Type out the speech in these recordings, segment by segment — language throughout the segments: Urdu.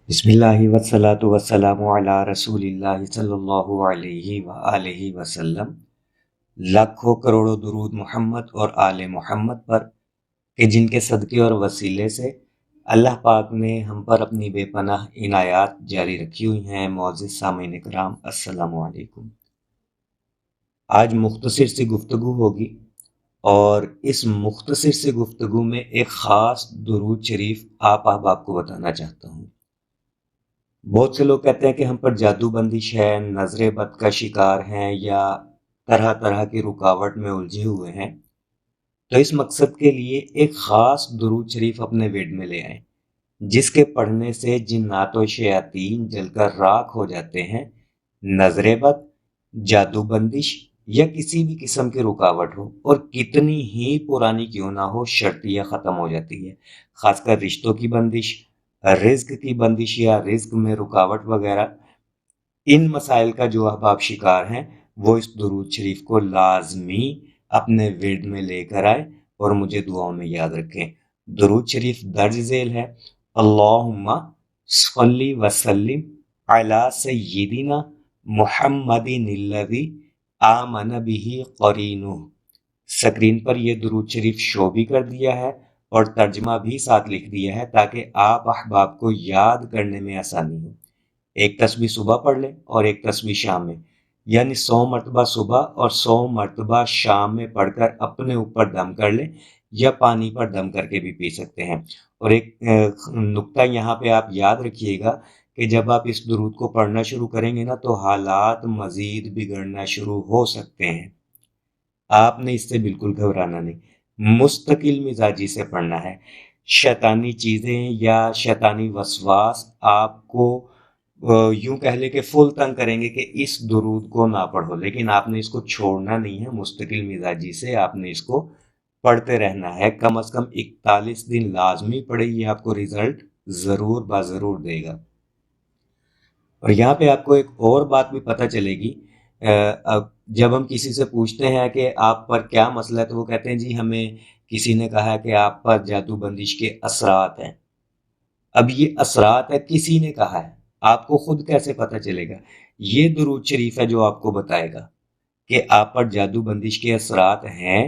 بسم اللہ والصلاۃ والسلام علی رسول اللہ صلی اللہ علیہ وآلہ وسلم۔ لاکھوں کروڑوں درود محمد اور آل محمد پر کہ جن کے صدقے اور وسیلے سے اللہ پاک نے ہم پر اپنی بے پناہ عنایات جاری رکھی ہوئی ہیں۔ معزز سامعین کرام، السلام علیکم۔ آج مختصر سی گفتگو ہوگی، اور اس مختصر سی گفتگو میں ایک خاص درود شریف آپ احباب کو بتانا چاہتا ہوں۔ بہت سے لوگ کہتے ہیں کہ ہم پر جادو بندش ہے، نظر بد کا شکار ہیں، یا طرح طرح کی رکاوٹ میں الجھے ہوئے ہیں۔ تو اس مقصد کے لیے ایک خاص درود شریف اپنے ویڈ میں لے آئیں، جس کے پڑھنے سے جنات و شیاطین جل کر راکھ ہو جاتے ہیں۔ نظر بد، جادو بندش یا کسی بھی قسم کی رکاوٹ ہو، اور کتنی ہی پرانی کیوں نہ ہو، شرطیہ ختم ہو جاتی ہے۔ خاص کر رشتوں کی بندش، رزق کی بندش یا رزق میں رکاوٹ وغیرہ، ان مسائل کا جو احباب شکار ہیں وہ اس درود شریف کو لازمی اپنے ورد میں لے کر آئے اور مجھے دعاؤں میں یاد رکھیں۔ درود شریف درج ذیل ہے: اللہم صلی وسلم علی سیدنا محمد الذی آمن بہ قرینہ۔ سکرین پر یہ درود شریف شو بھی کر دیا ہے اور ترجمہ بھی ساتھ لکھ دیا ہے، تاکہ آپ احباب کو یاد کرنے میں آسانی ہو۔ ایک تسبیح صبح پڑھ لیں اور ایک تسبیح شام میں، یعنی 100 مرتبہ صبح اور 100 مرتبہ شام میں پڑھ کر اپنے اوپر دم کر لیں، یا پانی پر دم کر کے بھی پی سکتے ہیں۔ اور ایک نقطہ یہاں پہ آپ یاد رکھیے گا کہ جب آپ اس درود کو پڑھنا شروع کریں گے نا، تو حالات مزید بگڑنا شروع ہو سکتے ہیں۔ آپ نے اس سے بالکل گھبرانا نہیں، مستقل مزاجی سے پڑھنا ہے۔ شیطانی چیزیں یا شیطانی وسواس آپ کو یوں کہہ لے کہ فل تنگ کریں گے کہ اس درود کو نہ پڑھو، لیکن آپ نے اس کو چھوڑنا نہیں ہے۔ مستقل مزاجی سے آپ نے اس کو پڑھتے رہنا ہے، کم از کم 41 دن لازمی پڑھے، یہ آپ کو رزلٹ ضرور ضرور دے گا۔ اور یہاں پہ آپ کو ایک اور بات بھی پتہ چلے گی، جب ہم کسی سے پوچھتے ہیں کہ آپ پر کیا مسئلہ ہے، تو وہ کہتے ہیں جی ہمیں کسی نے کہا ہے کہ آپ پر جادو بندش کے اثرات ہیں۔ اب یہ اثرات ہے، کسی نے کہا ہے، آپ کو خود کیسے پتہ چلے گا؟ یہ درود شریف ہے جو آپ کو بتائے گا کہ آپ پر جادو بندش کے اثرات ہیں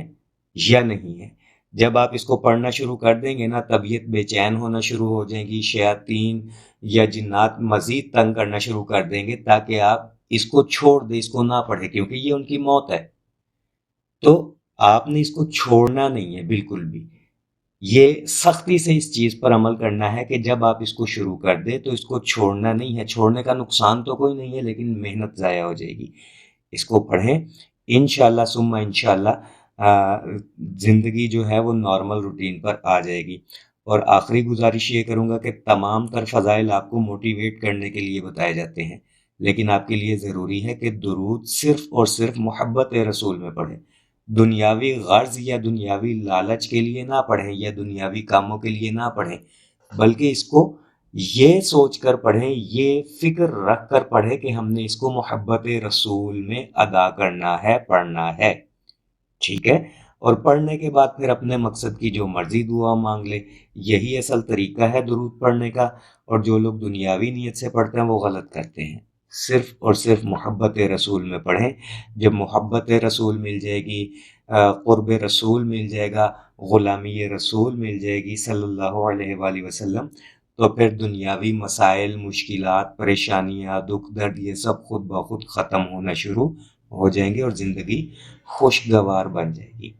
یا نہیں ہیں۔ جب آپ اس کو پڑھنا شروع کر دیں گے نا، طبیعت بے چین ہونا شروع ہو جائیں گی، شیاطین یا جنات مزید تنگ کرنا شروع کر دیں گے، تاکہ آپ اس کو چھوڑ دیں، اس کو نہ پڑھیں، کیونکہ یہ ان کی موت ہے۔ تو آپ نے اس کو چھوڑنا نہیں ہے بالکل بھی، یہ سختی سے اس چیز پر عمل کرنا ہے کہ جب آپ اس کو شروع کر دیں تو اس کو چھوڑنا نہیں ہے۔ چھوڑنے کا نقصان تو کوئی نہیں ہے، لیکن محنت ضائع ہو جائے گی۔ اس کو پڑھیں، انشاءاللہ ثم انشاءاللہ زندگی جو ہے وہ نارمل روٹین پر آ جائے گی۔ اور آخری گزارش یہ کروں گا کہ تمام تر فضائل آپ کو موٹیویٹ کرنے کے لیے بتائے جاتے ہیں، لیکن آپ کے لیے ضروری ہے کہ درود صرف اور صرف محبت رسول میں پڑھیں۔ دنیاوی غرض یا دنیاوی لالچ کے لیے نہ پڑھیں، یا دنیاوی کاموں کے لیے نہ پڑھیں، بلکہ اس کو یہ سوچ کر پڑھیں، یہ فکر رکھ کر پڑھیں کہ ہم نے اس کو محبت رسول میں ادا کرنا ہے، پڑھنا ہے۔ ٹھیک ہے؟ اور پڑھنے کے بعد پھر اپنے مقصد کی جو مرضی دعا مانگ لے۔ یہی اصل طریقہ ہے درود پڑھنے کا، اور جو لوگ دنیاوی نیت سے پڑھتے ہیں وہ غلط کرتے ہیں۔ صرف اور صرف محبت رسول میں پڑھیں۔ جب محبت رسول مل جائے گی، قرب رسول مل جائے گا، غلامی رسول مل جائے گی صلی اللہ علیہ وآلہ وسلم، تو پھر دنیاوی مسائل، مشکلات، پریشانیاں، دکھ درد، یہ سب خود بخود ختم ہونا شروع ہو جائیں گے، اور زندگی خوشگوار بن جائے گی۔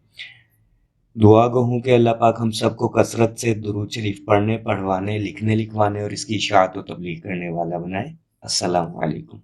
دعا گو ہوں کہ اللہ پاک ہم سب کو کثرت سے درود شریف پڑھنے، پڑھوانے، لکھنے، لکھوانے اور اس کی اشاعت و تبلیغ کرنے والا بنائے۔ السلام علیکم۔